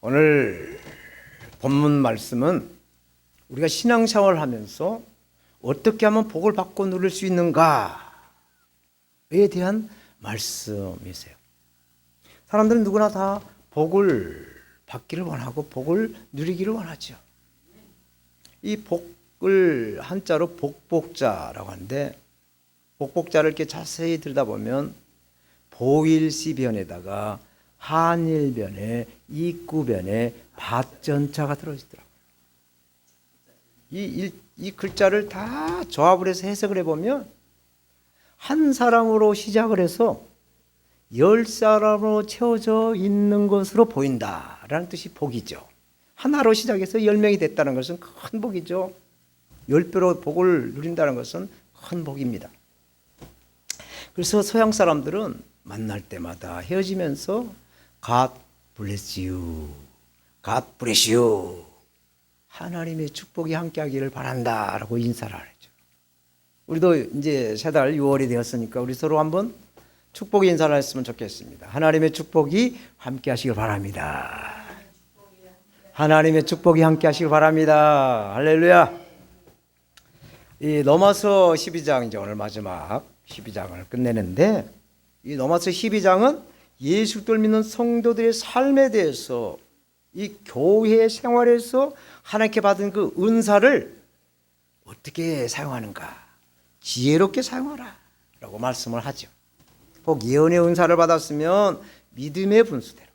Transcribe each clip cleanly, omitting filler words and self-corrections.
오늘 본문 말씀은 우리가 신앙생활을 하면서 어떻게 하면 복을 받고 누릴 수 있는가에 대한 말씀이세요. 사람들은 누구나 다 복을 받기를 원하고 복을 누리기를 원하죠. 이 복을 한자로 복복자라고 하는데, 복복자를 이렇게 자세히 들여다보면 보일시변에다가 한일변에 입구변에 밭전자가 들어있더라고요. 이 글자를 다 조합을 해서 해석을 해보면 한 사람으로 시작을 해서 10사람으로 채워져 있는 것으로 보인다라는 뜻이 복이죠. 하나로 시작해서 10명이 됐다는 것은 큰 복이죠. 10배로 복을 누린다는 것은 큰 복입니다. 그래서 서양 사람들은 만날 때마다 헤어지면서 God bless you, God bless you, 하나님의 축복이 함께하기를 바란다라고 인사를 하죠. 우리도 이제 세 달 6월이 되었으니까 우리 서로 한번 축복의 인사를 했으면 좋겠습니다. 하나님의 축복이 함께하시길 바랍니다. 하나님의 축복이 함께하시길 바랍니다. 할렐루야. 이 로마서 12장 이제 오늘 마지막 12장을 끝내는데, 이 로마서 12장은 예수 그리스도를 믿는 성도들의 삶에 대해서 이 교회 생활에서 하나님께 받은 그 은사를 어떻게 사용하는가, 지혜롭게 사용하라 라고 말씀을 하죠. 꼭 예언의 은사를 받았으면 믿음의 분수대로,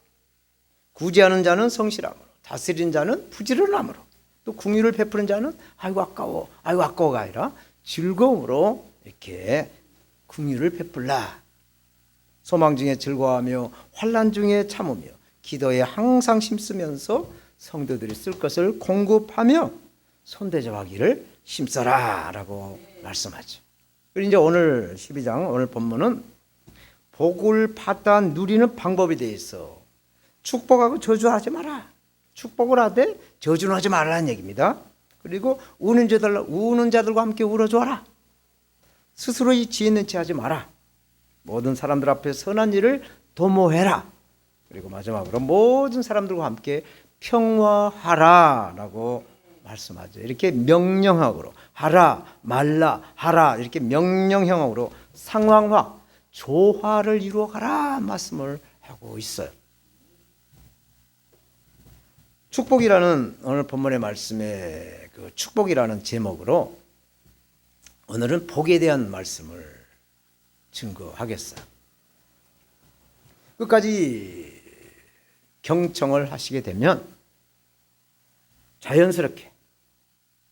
구제하는 자는 성실함으로, 다스리는 자는 부지런함으로, 또 긍휼을 베푸는 자는 아이고 아까워가 아니라 즐거움으로 이렇게 긍휼을 베풀라. 소망 중에 즐거워하며 환난 중에 참으며 기도에 항상 힘쓰면서 성도들이 쓸 것을 공급하며 손대접하기를 힘써라 라고 말씀하죠. 그리고 이제 오늘 12장 오늘 본문은 복을 받아 누리는 방법에 대해서 축복하고 저주하지 마라, 축복을 하되 저주는 하지 말라는 얘기입니다. 그리고 우는 자들과 함께 울어줘라. 스스로 이 지혜 있는 채 하지 마라. 모든 사람들 앞에 선한 일을 도모해라. 그리고 마지막으로 모든 사람들과 함께 평화하라 라고 말씀하죠. 이렇게 명령형으로 하라 말라 하라, 이렇게 명령형으로 상황화, 조화를 이루어가라 말씀을 하고 있어요. 축복이라는 오늘 본문의 말씀에 그 축복이라는 제목으로 오늘은 복에 대한 말씀을 증거하겠어요. 끝까지 경청을 하시게 되면 자연스럽게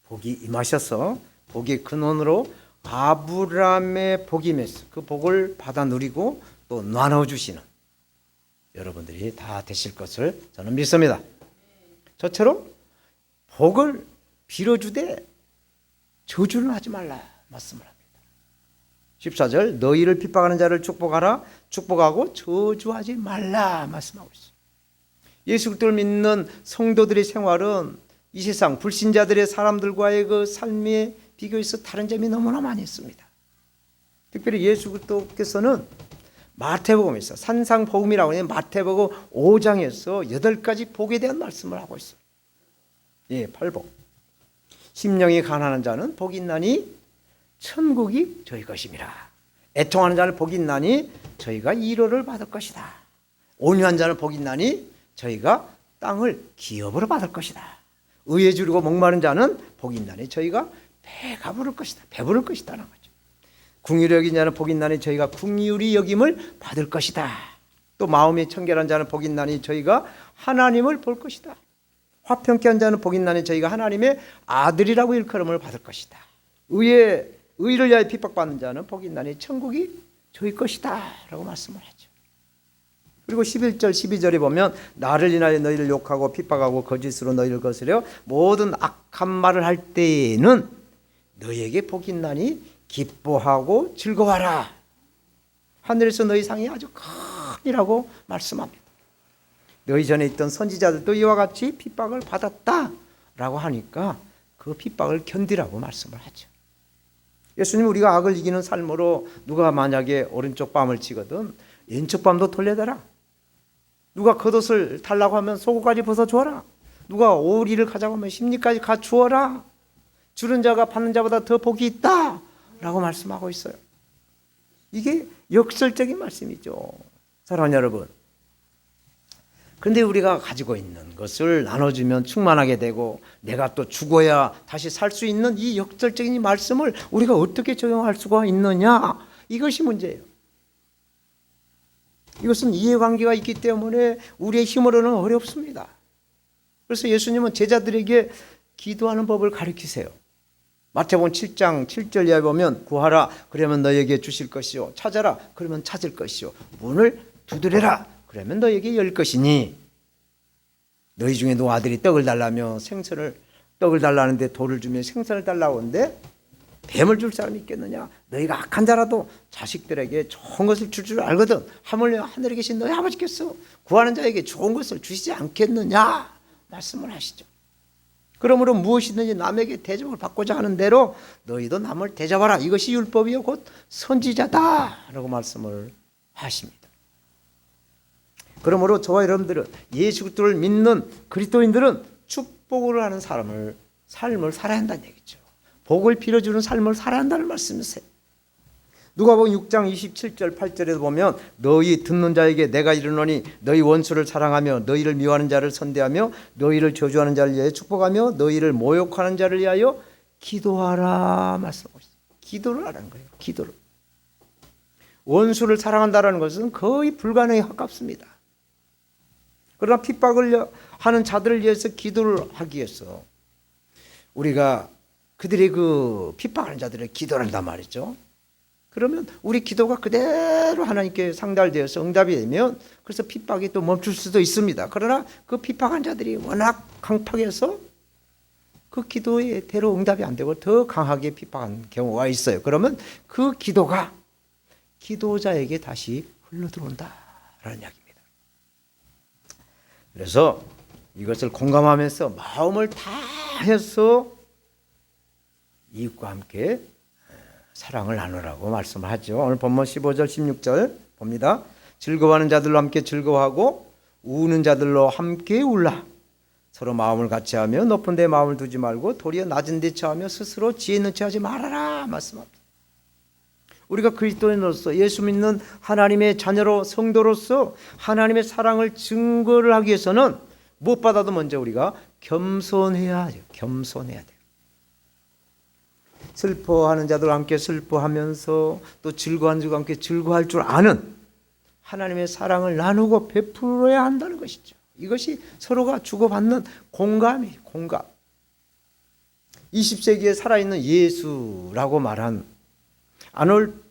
복이 임하셔서 복의 근원으로 아브라함의 복이 임해서 그 복을 받아 누리고 또 나눠주시는 여러분들이 다 되실 것을 저는 믿습니다. 저처럼 복을 빌어주되 저주는 하지 말라 말씀을 합니다. 14절 너희를 핍박하는 자를 축복하라, 축복하고 저주하지 말라 말씀하고 있어요. 예수 그리스도를 믿는 성도들의 생활은 이 세상 불신자들의 사람들과의 그 삶에 비교해서 다른 점이 너무나 많이 있습니다. 특별히 예수 그리스도께서는 마태복음에서 산상복음이라고 하는 마태복음 5장에서 8가지 복에 대한 말씀을 하고 있어요. 예, 8복. 심령이 가난한 자는 복이 있나니 천국이 저희 것임이라. 애통하는 자는 복이 있나니 저희가 위로를 받을 것이다. 온유한 자는 복이 있나니 저희가 땅을 기업으로 받을 것이다. 의에 주르고 목마른 자는 복이 있나니 저희가 배가 부를 것이다. 배부를 것이다라는 거죠. 긍휼히 여긴 자는 복이 있나니 저희가 긍휼히 여김을 받을 것이다. 또 마음이 청결한 자는 복이 있나니 저희가 하나님을 볼 것이다. 화평케 한 자는 복이 있나니 저희가 하나님의 아들이라고 일컬음을 받을 것이다. 의를 위하여 핍박받는 자는 복이 있나니 천국이 저희 것이다 라고 말씀을 하죠. 그리고 11절 12절에 보면 나를 인하여 너희를 욕하고 핍박하고 거짓으로 너희를 거스려 모든 악한 말을 할 때에는 너희에게 복이 있나니 기뻐하고 즐거워하라. 하늘에서 너희 상이 아주 크니라고 말씀합니다. 너희 전에 있던 선지자들도 이와 같이 핍박을 받았다라고 하니까 그 핍박을 견디라고 말씀을 하죠. 예수님 우리가 악을 이기는 삶으로 누가 만약에 오른쪽 뺨을 치거든 왼쪽 뺨도 돌려대라. 누가 겉옷을 달라고 하면 속옷까지 벗어주어라. 누가 오리를 가자고 하면 심리까지 갖추어라. 주는 자가 받는 자보다 더 복이 있다 라고 말씀하고 있어요. 이게 역설적인 말씀이죠. 사랑하는 여러분, 그런데 우리가 가지고 있는 것을 나눠주면 충만하게 되고 내가 또 죽어야 다시 살 수 있는 이 역설적인 이 말씀을 우리가 어떻게 적용할 수가 있느냐, 이것이 문제예요. 이것은 이해관계가 있기 때문에 우리의 힘으로는 어렵습니다. 그래서 예수님은 제자들에게 기도하는 법을 가르치세요. 마태복음 7장 7절 이하에 보면 구하라 그러면 너에게 주실 것이요, 찾아라 그러면 찾을 것이요, 문을 두드려라 그러면 너에게 열 것이니, 너희 중에 누구 아들이 떡을 달라며 떡을 달라는데 돌을 주며 생선을 달라고 하는데 뱀을 줄 사람이 있겠느냐. 너희가 악한 자라도 자식들에게 좋은 것을 줄 알거든. 하물며 하늘에 계신 너희 아버지께서 구하는 자에게 좋은 것을 주시지 않겠느냐 말씀을 하시죠. 그러므로 무엇이든지 남에게 대접을 받고자 하는 대로 너희도 남을 대접하라. 이것이 율법이요 곧 선지자다 라고 말씀을 하십니다. 그러므로 저와 여러분들은 예수 그리스도를 믿는 그리스도인들은 축복을 하는 삶을 살아야 한다는 얘기죠. 복을 빌어주는 삶을 살아야 한다는 말씀이세요. 누가복음 6장 27절 8절에도 보면 너희 듣는 자에게 내가 이르노니 너희 원수를 사랑하며 너희를 미워하는 자를 선대하며 너희를 저주하는 자를 위하여 축복하며 너희를 모욕하는 자를 위하여 기도하라 말씀하고 있어요. 기도를 하라는 거예요. 기도를. 원수를 사랑한다는 것은 거의 불가능에 가깝습니다. 그러나 핍박을 하는 자들을 위해서 기도를 하기 위해서 우리가 그들의 그 핍박하는 자들의 기도를 한단 말이죠. 그러면 우리 기도가 그대로 하나님께 상달되어서 응답이 되면 그래서 핍박이 또 멈출 수도 있습니다. 그러나 그 핍박한 자들이 워낙 강팍해서 그 기도의 대로 응답이 안 되고 더 강하게 핍박한 경우가 있어요. 그러면 그 기도가 기도자에게 다시 흘러들어온다라는 이야기입니다. 그래서 이것을 공감하면서 마음을 다해서 이웃과 함께 사랑을 나누라고 말씀을 하죠. 오늘 본문 15절 16절 봅니다. 즐거워하는 자들로 함께 즐거워하고 우는 자들로 함께 울라. 서로 마음을 같이 하며 높은 데 마음을 두지 말고 도리어 낮은 데 처하며 스스로 지혜 있는 체 하지 말아라 말씀합니다. 우리가 그리스도인으로서 예수 믿는 하나님의 자녀로 성도로서 하나님의 사랑을 증거를 하기 위해서는 무엇보다도 먼저 우리가 겸손해야 돼요. 겸손해야 돼요. 슬퍼하는 자들과 함께 슬퍼하면서 또 즐거워하는 자들과 함께 즐거워할 줄 아는 하나님의 사랑을 나누고 베풀어야 한다는 것이죠. 이것이 서로가 주고받는 공감이에요. 공감. 20세기에 살아있는 예수라고 말한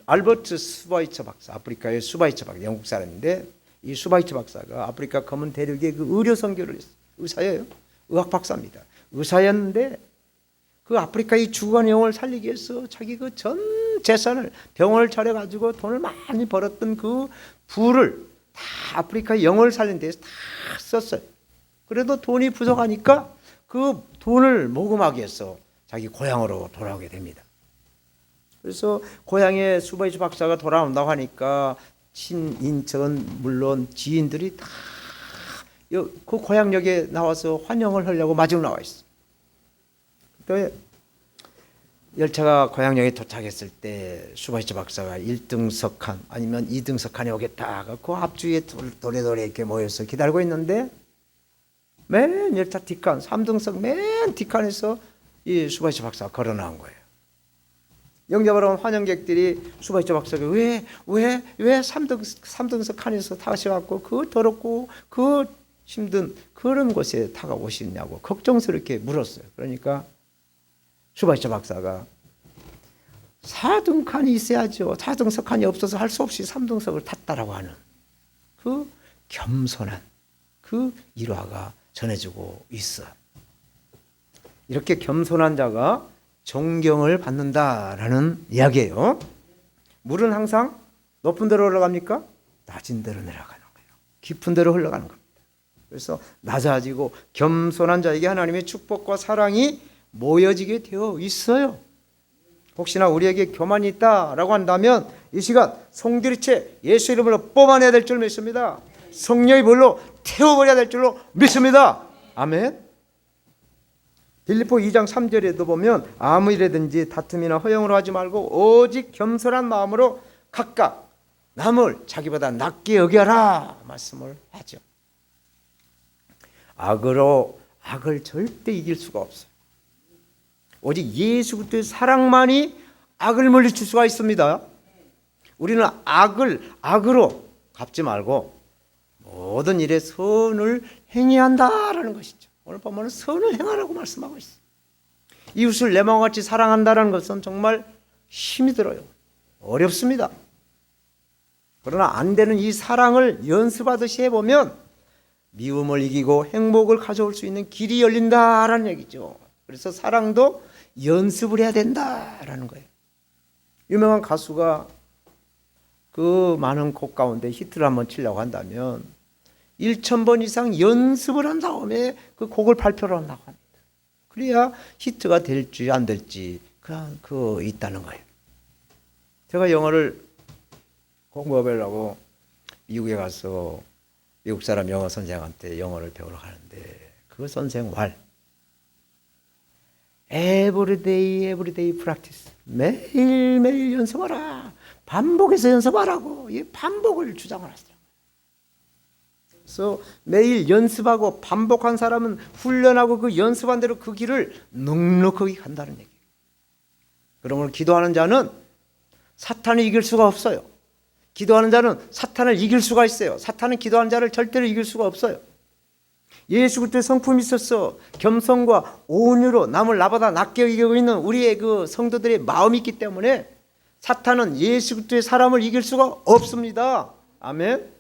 알버트 수바이처 박사, 아프리카의 수바이처 박사, 영국 사람인데 이 수바이처 박사가 아프리카 검은 대륙에 그 의료 선교를 했어요. 의사예요. 의학 박사입니다. 의사였는데 그 아프리카의 죽어가는 영혼을 살리기 위해서 자기 그 전 재산을 병원을 차려가지고 돈을 많이 벌었던 그 부를 다 아프리카의 영혼을 살리는 데서 다 썼어요. 그래도 돈이 부족하니까 그 돈을 모금하기 위해서 자기 고향으로 돌아오게 됩니다. 그래서 고향에 수바이처 박사가 돌아온다고 하니까 친인척은 물론 지인들이 다 그 고향역에 나와서 환영을 하려고 마중 나와 있어요. 또 열차가 고향역에 도착했을 때 수바이처 박사가 1등석 칸 아니면 2등석 칸에 오겠다. 그 앞주위에 도래도래 이렇게 모여서 기다리고 있는데 맨 열차 뒷칸 3등석 맨 뒷칸에서 이 수바이처 박사가 걸어 나온 거예요. 영접하러 온 환영객들이 수바이처 박사가 왜 3등석 칸에서 타셔갖고 그 더럽고 그 힘든 그런 곳에 타가 오시냐고 걱정스럽게 물었어요. 그러니까 수바이처 박사가 4등 칸이 있어야죠. 4등석 칸이 없어서 할 수 없이 3등석을 탔다라고 하는 그 겸손한 그 일화가 전해지고 있어. 이렇게 겸손한 자가 존경을 받는다라는 이야기예요. 물은 항상 높은 데로 흘러갑니까? 낮은 데로 내려가는 거예요. 깊은 데로 흘러가는 겁니다. 그래서 낮아지고 겸손한 자에게 하나님의 축복과 사랑이 모여지게 되어 있어요. 혹시나 우리에게 교만이 있다라고 한다면 이 시간 송두리째 예수 이름으로 뽑아내야 될 줄 믿습니다. 성령의 불로 태워버려야 될 줄로 믿습니다. 아멘. 빌립보 2장 3절에도 보면 아무 일이든지 다툼이나 허영으로 하지 말고 오직 겸손한 마음으로 각각 남을 자기보다 낮게 여겨라 말씀을 하죠. 악으로 악을 절대 이길 수가 없어요. 오직 예수 그리스도의 사랑만이 악을 물리칠 수가 있습니다. 우리는 악을 악으로 갚지 말고 모든 일에 선을 행해야 한다라는 것이죠. 오늘 보면 선을 행하라고 말씀하고 있어요. 이웃을 내 마음과 같이 사랑한다는 것은 정말 힘이 들어요. 어렵습니다. 그러나 안 되는 이 사랑을 연습하듯이 해보면 미움을 이기고 행복을 가져올 수 있는 길이 열린다라는 얘기죠. 그래서 사랑도 연습을 해야 된다라는 거예요. 유명한 가수가 그 많은 곡 가운데 히트를 한번 치려고 한다면 1,000번 이상 연습을 한 다음에 그 곡을 발표를 한다고 합니다. 그래야 히트가 될지 안 될지 그 있다는 거예요. 제가 영어를 공부하려고 미국에 가서 미국 사람 영어 선생한테 영어를 배우러 가는데 그 선생 말 everyday practice 매일매일 연습하라. 반복해서 연습하라고 이 반복을 주장을 하시더라고요. 그래서 매일 연습하고 반복한 사람은 훈련하고 그 연습한 대로 그 길을 넉넉하게 간다는 얘기예요. 그러므로 기도하는 자는 사탄을 이길 수가 없어요. 기도하는 자는 사탄을 이길 수가 있어요. 사탄은 기도하는 자를 절대로 이길 수가 없어요. 예수 그리스도의 성품이 있어서 겸손과 온유로 남을 나보다 낮게 여기고 있는 우리의 그 성도들의 마음이 있기 때문에 사탄은 예수 그리스도의 사람을 이길 수가 없습니다. 아멘.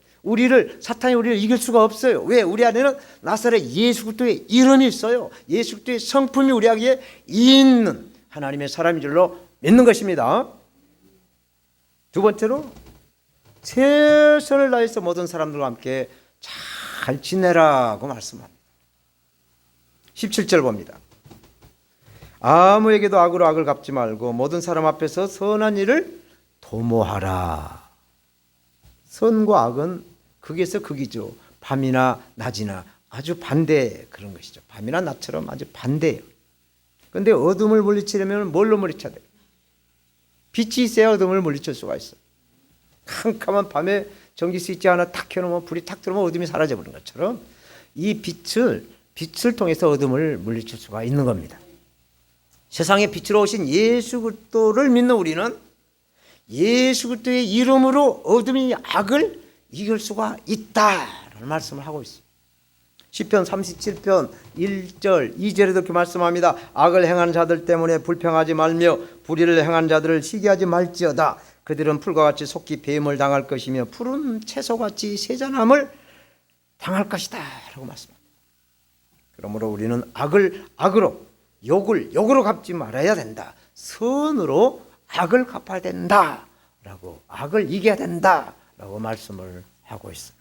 사탄이 우리를 이길 수가 없어요. 왜? 우리 안에는 나사렛 예수 그리스도의 이름이 있어요. 예수 그리스도의 성품이 우리에게 있는 하나님의 사람인 줄로 믿는 것입니다. 두 번째로 최선을 다해서 모든 사람들과 함께 잘 지내라고 말씀합니다. 17절 봅니다. 아무에게도 악으로 악을 갚지 말고 모든 사람 앞에서 선한 일을 도모하라. 선과 악은 극에서 극이죠. 밤이나 낮이나 아주 반대 그런 것이죠. 밤이나 낮처럼 아주 반대예요. 그런데 어둠을 물리치려면 뭘로 물리쳐야 돼요? 빛이 있어야 어둠을 물리칠 수가 있어요. 캄캄한 밤에 전기 스위치 하나 탁 켜놓으면 불이 탁 들어오면 어둠이 사라져버린 것처럼 이 빛을 통해서 어둠을 물리칠 수가 있는 겁니다. 세상에 빛으로 오신 예수 그리스도를 믿는 우리는 예수 그리스도의 이름으로 어둠이 악을 이길 수가 있다라는 말씀을 하고 있어요. 시편 37편 1절 2절에도 이렇게 말씀합니다. 악을 행하는 자들 때문에 불평하지 말며 불의를 행하는 자들을 시기하지 말지어다. 그들은 풀과 같이 속히 뱀을 당할 것이며 푸른 채소같이 세잔함을 당할 것이다 라고 말씀합니다. 그러므로 우리는 악을 악으로 욕으로 갚지 말아야 된다. 선으로 악을 갚아야 된다 라고 악을 이겨야 된다 라고 말씀을 하고 있어요.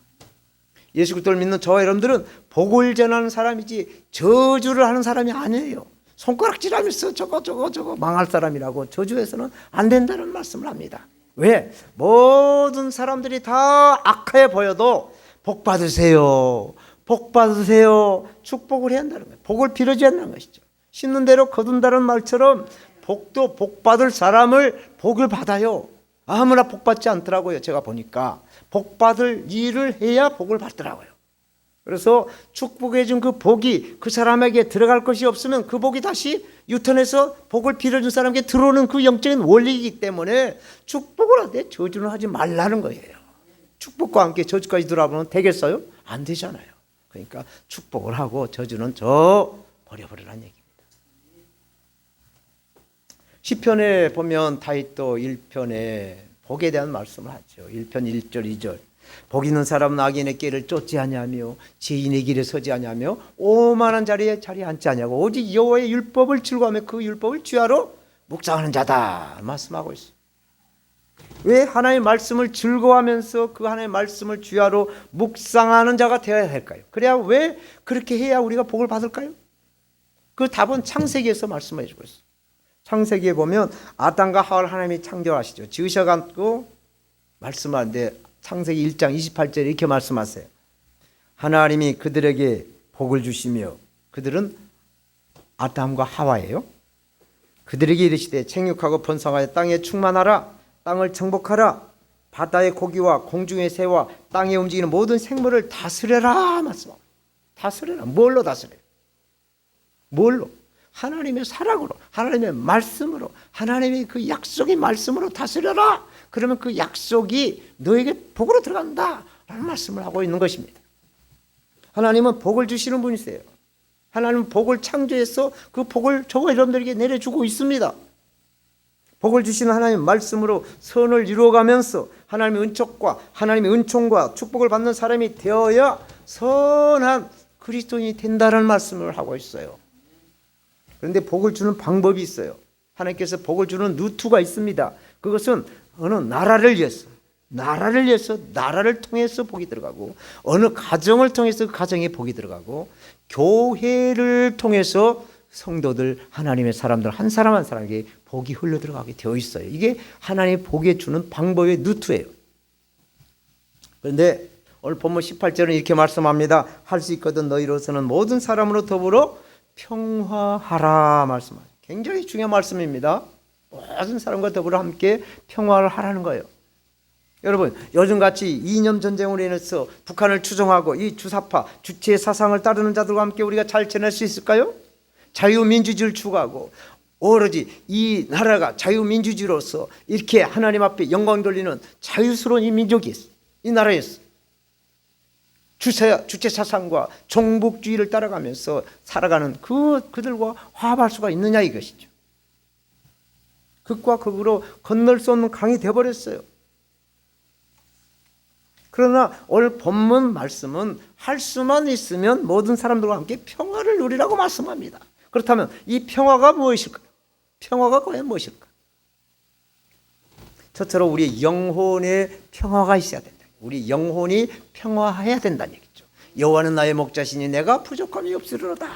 예수 그리스도를 믿는 저와 여러분들은 복을 전하는 사람이지 저주를 하는 사람이 아니에요. 손가락질하면서 저거 망할 사람이라고 저주해서는 안 된다는 말씀을 합니다. 왜? 모든 사람들이 다 악해 보여도 복 받으세요. 복 받으세요. 축복을 해야 한다는 거예요. 복을 빌어줘야 한다는 것이죠. 심는 대로 거둔다는 말처럼 복도 복 받을 사람을 복을 받아요. 아무나 복 받지 않더라고요. 제가 보니까 복 받을 일을 해야 복을 받더라고요. 그래서 축복해 준 그 복이 그 사람에게 들어갈 것이 없으면 그 복이 다시 유턴해서 복을 빌어준 사람에게 들어오는 그 영적인 원리이기 때문에 축복을 하되 저주는 하지 말라는 거예요. 축복과 함께 저주까지 들어가면 되겠어요? 안 되잖아요. 그러니까 축복을 하고 저주는 버려버리라는 얘기입니다. 시편에 보면 다윗도 1편에 복에 대한 말씀을 하죠. 1편 1절 2절 복 있는 사람은 악인의 길을 쫓지 아니하며 지인의 길에 서지 아니하며 오만한 자리에 앉지 아니하고 오직 여호와의 율법을 즐거워하며 그 율법을 주야로 묵상하는 자다 말씀하고 있어요. 왜 하나님의 말씀을 즐거워하면서 그 하나님의 말씀을 주야로 묵상하는 자가 되어야 할까요? 그래야 왜 그렇게 해야 우리가 복을 받을까요? 그 답은 창세기에서 말씀해 주고 있어요. 창세기에 보면 아담과 하와를 하나님이 창조하시죠. 지으셔가지고 말씀하는데 창세기 1장 28절에 이렇게 말씀하세요. 하나님이 그들에게 복을 주시며, 그들은 아담과 하와예요. 그들에게 이르시되 생육하고 번성하여 땅에 충만하라. 땅을 정복하라. 바다의 고기와 공중의 새와 땅에 움직이는 모든 생물을 다스려라. 말씀합니다. 다스려라. 뭘로 다스려요? 뭘로? 하나님의 사랑으로, 하나님의 말씀으로, 하나님의 그 약속의 말씀으로 다스려라. 그러면 그 약속이 너에게 복으로 들어간다 라는 말씀을 하고 있는 것입니다. 하나님은 복을 주시는 분이세요. 하나님은 복을 창조해서 그 복을 저와 여러분들에게 내려주고 있습니다. 복을 주시는 하나님의 말씀으로 선을 이루어가면서 하나님의 은총과 하나님의 은총과 축복을 받는 사람이 되어야 선한 그리스도인이 된다는 말씀을 하고 있어요. 그런데 복을 주는 방법이 있어요. 하나님께서 복을 주는 루트가 있습니다. 그것은 어느 나라를 위해서, 나라를 통해서 복이 들어가고, 어느 가정을 통해서 그 가정에 복이 들어가고, 교회를 통해서 성도들, 하나님의 사람들 한 사람 한 사람에게 복이 흘러 들어가게 되어 있어요. 이게 하나님의 복에 주는 방법의 루트예요. 그런데 오늘 본문 18절은 이렇게 말씀합니다. 할 수 있거든 너희로서는 모든 사람으로 더불어 평화하라 말씀하죠. 굉장히 중요한 말씀입니다. 모든 사람과 더불어 함께 평화를 하라는 거예요. 여러분, 요즘같이 이념 전쟁으로 인해서 북한을 추종하고 이 주사파, 주체의 사상을 따르는 자들과 함께 우리가 잘 지낼 수 있을까요? 자유민주주의를 추구하고 오로지 이 나라가 자유민주주의로서 이렇게 하나님 앞에 영광 돌리는 자유스러운 이 민족이 있어. 이 나라에서 주체 사상과 종북주의를 따라가면서 살아가는 그들과 화합할 수가 있느냐 이것이죠. 극과 극으로 건널 수 없는 강이 되어버렸어요. 그러나 오늘 본문 말씀은 할 수만 있으면 모든 사람들과 함께 평화를 누리라고 말씀합니다. 그렇다면 이 평화가 무엇일까요? 평화가 과연 무엇일까? 저처럼 우리의 영혼의 평화가 있어야 된다. 우리 영혼이 평화해야 된다는 얘기죠. 여호와는 나의 목자시니 내가 부족함이 없으리로다.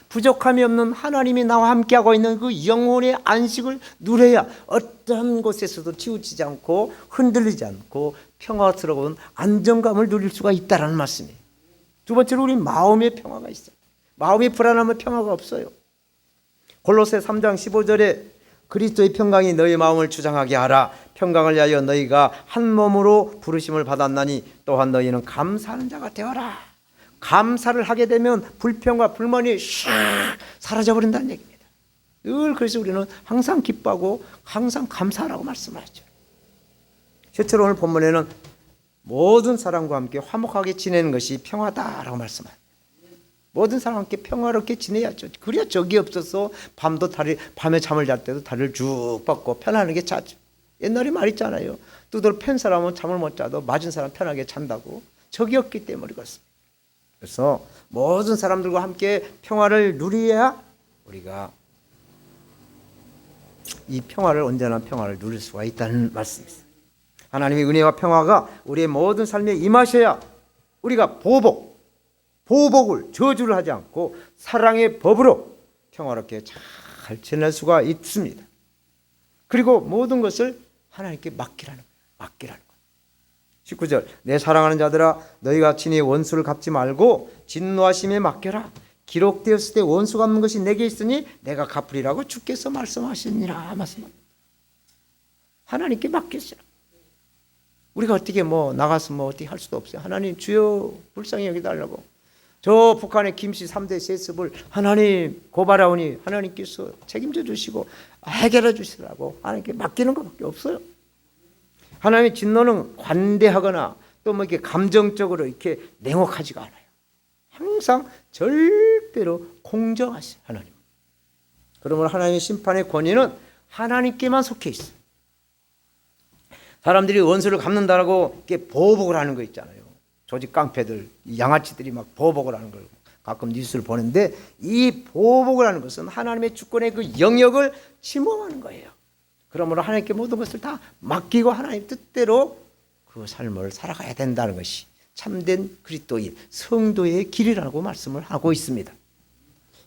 부족함이 없는 하나님이 나와 함께하고 있는 그 영혼의 안식을 누려야 어떤 곳에서도 치우치지 않고 흔들리지 않고 평화스러운 안정감을 누릴 수가 있다는 말씀이에요. 두 번째로 우리 마음의 평화가 있어요. 마음이 불안하면 평화가 없어요. 골로새 3장 15절에 그리스도의 평강이 너희 마음을 주장하게 하라. 평강을 위하여 너희가 한 몸으로 부르심을 받았나니 또한 너희는 감사하는 자가 되어라. 감사를 하게 되면 불평과 불만이 샥 사라져버린다는 얘기입니다. 늘 그래서 우리는 항상 기뻐하고 항상 감사하라고 말씀하죠. 실제로 오늘 본문에는 모든 사람과 함께 화목하게 지내는 것이 평화다라고 말씀합니다. 모든 사람과 함께 평화롭게 지내야죠. 그래야 적이 없어서 밤에 잠을 잘 때도 다리를 쭉 뻗고 편안하게 자죠. 옛날에 말 있잖아요. 두들 팬 사람은 잠을 못 자도 맞은 사람 편하게 잔다고. 적이 없기 때문에 그렇습니다. 그래서 모든 사람들과 함께 평화를 누려야 우리가 이 평화를 언제나 평화를 누릴 수가 있다는 말씀입니다. 하나님의 은혜와 평화가 우리의 모든 삶에 임하셔야 우리가 보복을 저주를 하지 않고 사랑의 법으로 평화롭게 잘 지낼 수가 있습니다. 그리고 모든 것을 하나님께 맡기라는 거예요. 19절 내 사랑하는 자들아 너희가 친히 원수를 갚지 말고 진노하심에 맡겨라. 기록되었을 때 원수 갚는 것이 내게 있으니 내가 갚으리라고 주께서 말씀하시니라. 말씀합니다. 하나님께 맡겼어요. 우리가 어떻게 나가서 어떻게 할 수도 없어요. 하나님 주여 불쌍히 여기달라고. 저 북한의 김씨 3대 세습을 하나님 고발하오니 하나님께서 책임져 주시고 해결해 주시라고 하나님께 맡기는 것밖에 없어요. 하나님의 진노는 관대하거나 또 이렇게 감정적으로 이렇게 냉혹하지가 않아요. 항상 절대로 공정하세요. 하나님. 그러면 하나님의 심판의 권위는 하나님께만 속해 있어요. 사람들이 원수를 갚는다라고 이렇게 보복을 하는 거 있잖아요. 조직 깡패들, 양아치들이 막 보복을 하는 걸 가끔 뉴스를 보는데 이 보복을 하는 것은 하나님의 주권의 그 영역을 침범하는 거예요. 그러므로 하나님께 모든 것을 다 맡기고 하나님 뜻대로 그 삶을 살아가야 된다는 것이 참된 그리스도인 성도의 길이라고 말씀을 하고 있습니다.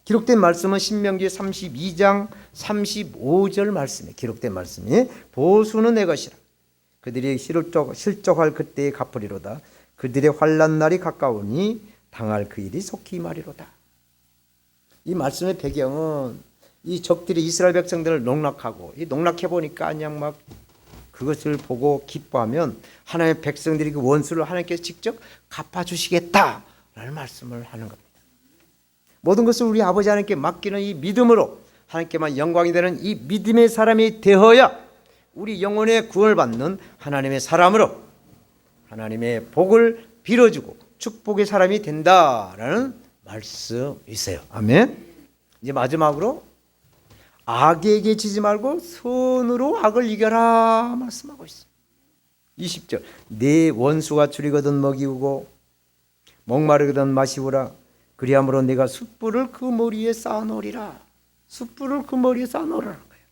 기록된 말씀은 신명기 32장 35절 말씀에 기록된 말씀이 보수는 내 것이라. 그들이 실족할 그때에 갚으리로다. 그들의 환난 날이 가까우니 당할 그 일이 속히 임하리로다. 이 말씀의 배경은 이 적들이 이스라엘 백성들을 농락하고 이 농락해 보니까 그냥 막 그것을 보고 기뻐하면 하나님의 백성들이 그 원수를 하나님께서 직접 갚아주시겠다라는 말씀을 하는 겁니다. 모든 것을 우리 아버지 하나님께 맡기는 이 믿음으로 하나님께만 영광이 되는 이 믿음의 사람이 되어야 우리 영혼의 구원을 받는 하나님의 사람으로 하나님의 복을 빌어주고 축복의 사람이 된다라는 말씀이 있어요. 아멘. 이제 마지막으로 악에게 지지 말고 선으로 악을 이겨라 말씀하고 있어요. 20절 내 원수가 줄이거든 먹이우고 목마르거든 마시우라. 그리함으로 내가 숯불을 그 머리에 쌓아놓으리라. 숯불을 그 머리에 쌓아놓으라는 거예요.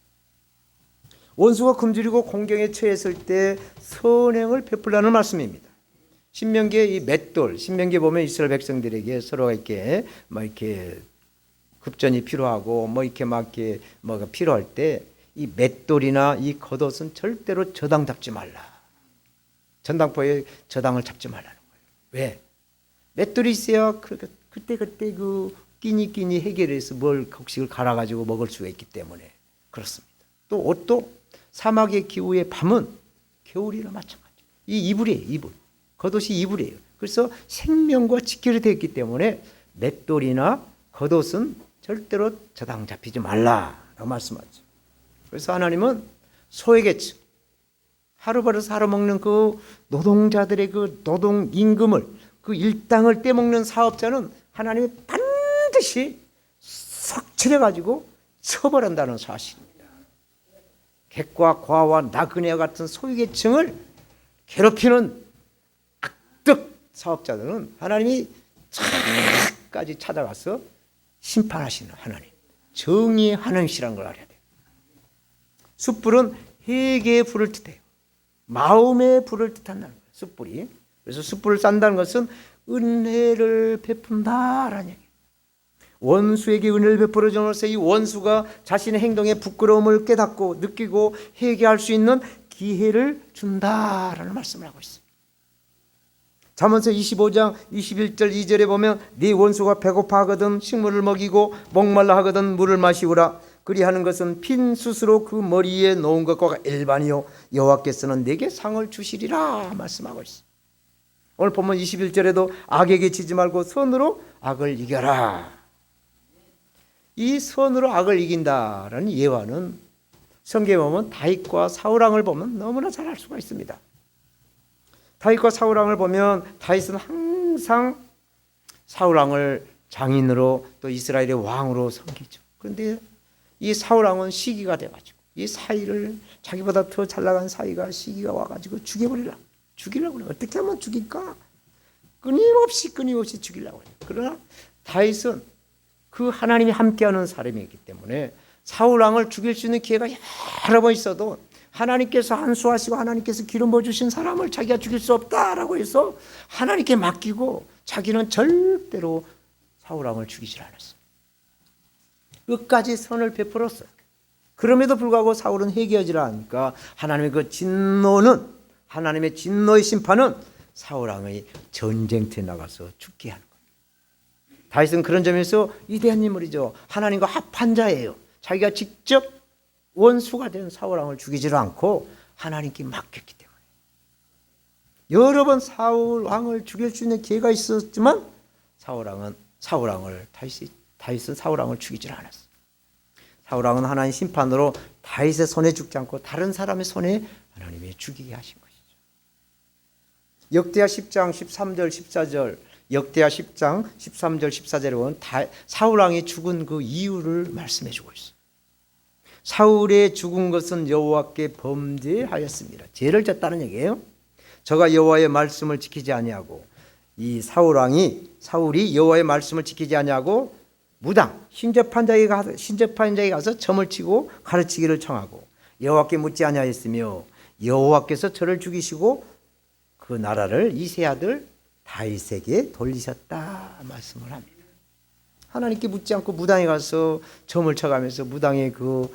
원수가 굶주리고 공경에 처했을 때 선행을 베풀라는 말씀입니다. 신명기의 이 맷돌, 신명기에 보면 이스라엘 백성들에게 서로가 이렇게 급전이 필요하고 이렇게 뭐가 필요할 때 이 맷돌이나 이 겉옷은 절대로 저당 잡지 말라. 전당포에 저당을 잡지 말라는 거예요. 왜? 맷돌이 있어야 그때 그 끼니 해결해서 뭘 곡식을 갈아가지고 먹을 수가 있기 때문에 그렇습니다. 또 옷도 사막의 기후의 밤은 겨울이나 마찬가지. 이 이불이에요, 이불. 겉옷이 이불이에요. 그래서 생명과 직결이 되어 있기 때문에 맷돌이나 겉옷은 절대로 저당 잡히지 말라라고 말씀하죠. 그래서 하나님은 소외계층, 하루 벌어서 하루 먹는 그 노동자들의 그 노동 임금을 그 일당을 떼먹는 사업자는 하나님이 반드시 삭칠해가지고 처벌한다는 사실입니다. 객과 과와 나그네와 같은 소외계층을 괴롭히는 악덕 사업자들은 하나님이 차까지 찾아가서 심판하시는 하나님, 정의의 하나님이시라는 걸 알아야 돼요. 숯불은 회개의 불을 뜻해요. 마음의 불을 뜻한다는 거예요. 숯불이. 그래서 숯불을 싼다는 것은 은혜를 베푼다라는 얘기예요. 원수에게 은혜를 베풀어 줌으로써 이 원수가 자신의 행동에 부끄러움을 깨닫고 느끼고 회개할 수 있는 기회를 준다라는 말씀을 하고 있어요. 잠언서 25장 21절 2절에 보면 네 원수가 배고파 하거든 식물을 먹이고 목말라 하거든 물을 마시우라. 그리하는 것은 핀 숯으로 그 머리에 놓은 것과 일반이요 여호와께서는 내게 상을 주시리라 말씀하고 있어요. 오늘 본문 21절에도 악에게 지지 말고 선으로 악을 이겨라. 이 선으로 악을 이긴다라는 예화는 성경에 보면 다윗과 사울왕을 보면 너무나 잘 알 수가 있습니다. 다윗과 사울왕을 보면 다윗은 항상 사울왕을 장인으로 또 이스라엘의 왕으로 섬기죠. 그런데 이 사울왕은 시기가 돼가지고 이 사이를 자기보다 더 잘나간 사이가 시기가 와가지고 죽이려고 그래요. 어떻게 하면 죽일까? 끊임없이 죽이려고 해요. 그러나 다윗은 그 하나님이 함께하는 사람이기 때문에 사울왕을 죽일 수 있는 기회가 여러 번 있어도 하나님께서 안수하시고 하나님께서 기름 부어주신 사람을 자기가 죽일 수 없다라고 해서 하나님께 맡기고 자기는 절대로 사울왕을 죽이질 않았어요. 끝까지 선을 베풀었어요. 그럼에도 불구하고 사울은 회개하지 않으니까 하나님의 그 진노는 하나님의 진노의 심판은 사울왕의 전쟁터에 나가서 죽게 하는 거예요. 다윗은 그런 점에서 위대한 인물이죠. 하나님과 합한 자예요. 자기가 직접 원수가 된 사울왕을 죽이지를 않고 하나님께 맡겼기 때문에 여러 번 사울왕을 죽일 수 있는 기회가 있었지만 다윗은 사울왕을 죽이질 않았어요. 사울왕은 하나님 심판으로 다윗의 손에 죽지 않고 다른 사람의 손에 하나님이 죽이게 하신 것이죠. 역대하 10장 13절 14절 역대하 10장 13절 14절에 보면 사울왕이 죽은 그 이유를 말씀해 주고 있어요. 사울의 죽은 것은 여호와께 범죄하였습니다. 죄를 졌다는 얘기예요. 저가 여호와의 말씀을 지키지 아니하고 이 사울이 여호와의 말씀을 지키지 아니하고 무당 신접한 자에게 가서 점을 치고 가르치기를 청하고 여호와께 묻지 아니하였으며 여호와께서 저를 죽이시고 그 나라를 이세 아들 다윗에게 돌리셨다 말씀을 합니다. 하나님께 묻지 않고 무당에 가서 점을 쳐가면서 무당의 그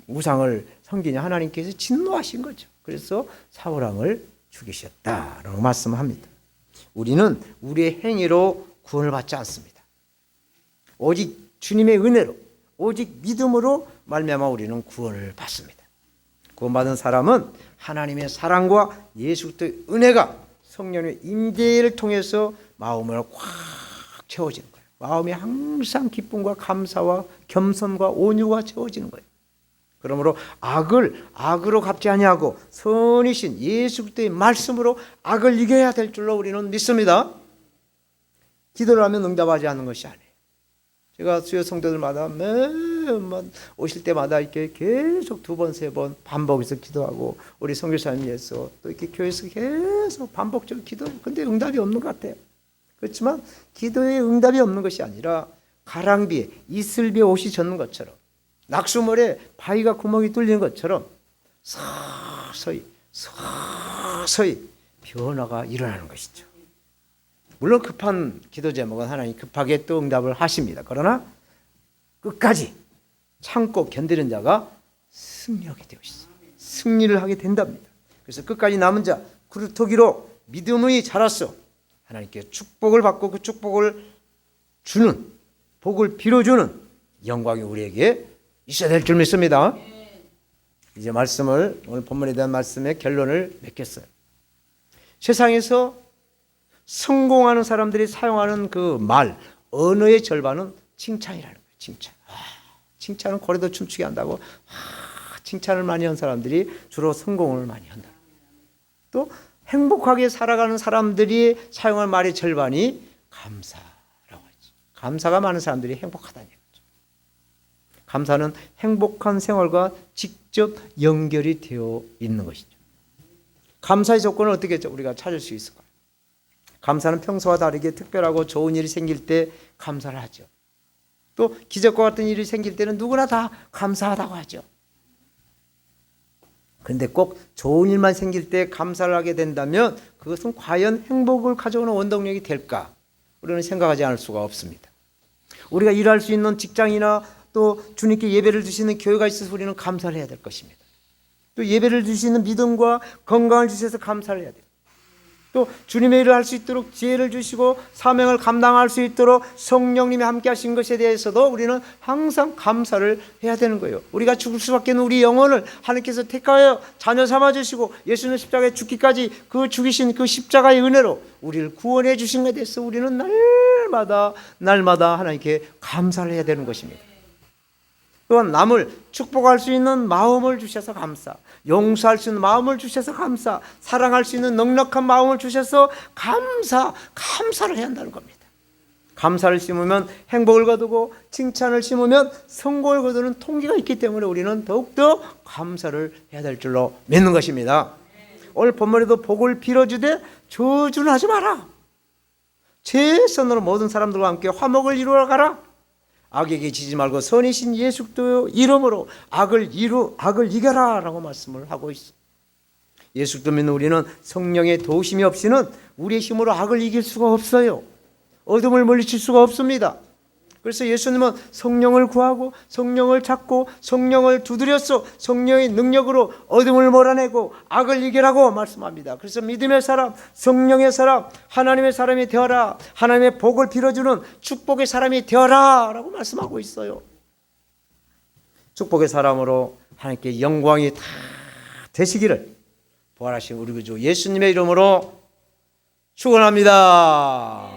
우상을 섬기냐 하나님께서 진노하신 거죠. 그래서 사울왕을 죽이셨다라고 말씀합니다. 우리는 우리의 행위로 구원을 받지 않습니다. 오직 주님의 은혜로, 오직 믿음으로 말미암아 우리는 구원을 받습니다. 구원받은 사람은 하나님의 사랑과 예수 그리스도의 은혜가 성령의 임재를 통해서 마음을 꽉 채워지는 거예요. 마음이 항상 기쁨과 감사와 겸손과 온유가 채워지는 거예요. 그러므로 악을 악으로 갚지 아니하고 선이신 예수 그리스도의 말씀으로 악을 이겨야 될 줄로 우리는 믿습니다. 기도를 하면 응답하지 않는 것이 아니에요. 제가 수요 성도들마다 매번 오실 때마다 이렇게 계속 2번, 3번 반복해서 기도하고 우리 선교사님 위해서 또 이렇게 교회에서 계속 반복적으로 기도해요. 근데 응답이 없는 것 같아요. 그렇지만 기도에 응답이 없는 것이 아니라 가랑비에 이슬비에 옷이 젖는 것처럼 낙수물에 바위가 구멍이 뚫리는 것처럼 서서히 변화가 일어나는 것이죠. 물론 급한 기도 제목은 하나님 급하게 또 응답을 하십니다. 그러나 끝까지 참고 견디는 자가 승리하게 되어 있어요. 승리를 하게 된답니다. 그래서 끝까지 남은 자 그루터기로 믿음의 자라서 하나님께 축복을 받고 그 축복을 주는, 복을 빌어주는 영광이 우리에게 있어야 될 줄 믿습니다. 이제 말씀을, 오늘 본문에 대한 말씀의 결론을 맺겠어요. 세상에서 성공하는 사람들이 사용하는 그 말, 언어의 절반은 칭찬이라는 거예요. 칭찬. 칭찬은 고래도 춤추게 한다고. 칭찬을 많이 한 사람들이 주로 성공을 많이 한다. 또 행복하게 살아가는 사람들이 사용할 말의 절반이 감사라고 하죠. 감사가 많은 사람들이 행복하다는 얘기죠. 감사는 행복한 생활과 직접 연결이 되어 있는 것이죠. 감사의 조건을 어떻게 우리가 찾을 수 있을까요? 감사는 평소와 다르게 특별하고 좋은 일이 생길 때 감사를 하죠. 또 기적과 같은 일이 생길 때는 누구나 다 감사하다고 하죠. 그런데 꼭 좋은 일만 생길 때 감사를 하게 된다면 그것은 과연 행복을 가져오는 원동력이 될까? 우리는 생각하지 않을 수가 없습니다. 우리가 일할 수 있는 직장이나 또 주님께 예배를 드리는 교회가 있어서 우리는 감사를 해야 될 것입니다. 또 예배를 드리는 믿음과 건강을 주셔서 감사를 해야 돼요. 또 주님의 일을 할 수 있도록 지혜를 주시고 사명을 감당할 수 있도록 성령님이 함께 하신 것에 대해서도 우리는 항상 감사를 해야 되는 거예요. 우리가 죽을 수밖에 없는 우리 영혼을 하나님께서 택하여 자녀 삼아주시고 예수님 십자가에 죽기까지 그 죽이신 그 십자가의 은혜로 우리를 구원해 주신 것에 대해서 우리는 날마다 하나님께 감사를 해야 되는 것입니다. 또한 남을 축복할 수 있는 마음을 주셔서 감사, 용서할 수 있는 마음을 주셔서 감사, 사랑할 수 있는 넉넉한 마음을 주셔서 감사를 해야 한다는 겁니다. 감사를 심으면 행복을 거두고 칭찬을 심으면 성공을 거두는 통기가 있기 때문에 우리는 더욱더 감사를 해야 될 줄로 믿는 것입니다. 오늘 본문에도 복을 빌어주되 저주는 하지 마라. 최선으로 모든 사람들과 함께 화목을 이루어 가라. 악에게 지지 말고 선이신 예수 그리스도 이름으로 악을 이겨라 라고 말씀을 하고 있습니다. 예수 그리스도 믿는 우리는 성령의 도우심이 없이는 우리의 힘으로 악을 이길 수가 없어요. 어둠을 물리칠 수가 없습니다. 그래서 예수님은 성령을 구하고 성령을 찾고 성령을 두드려서 성령의 능력으로 어둠을 몰아내고 악을 이기라고 말씀합니다. 그래서 믿음의 사람, 성령의 사람, 하나님의 사람이 되어라. 하나님의 복을 빌어주는 축복의 사람이 되어라 라고 말씀하고 있어요. 축복의 사람으로 하나님께 영광이 다 되시기를 부활하신 우리 구주 예수님의 이름으로 축원합니다.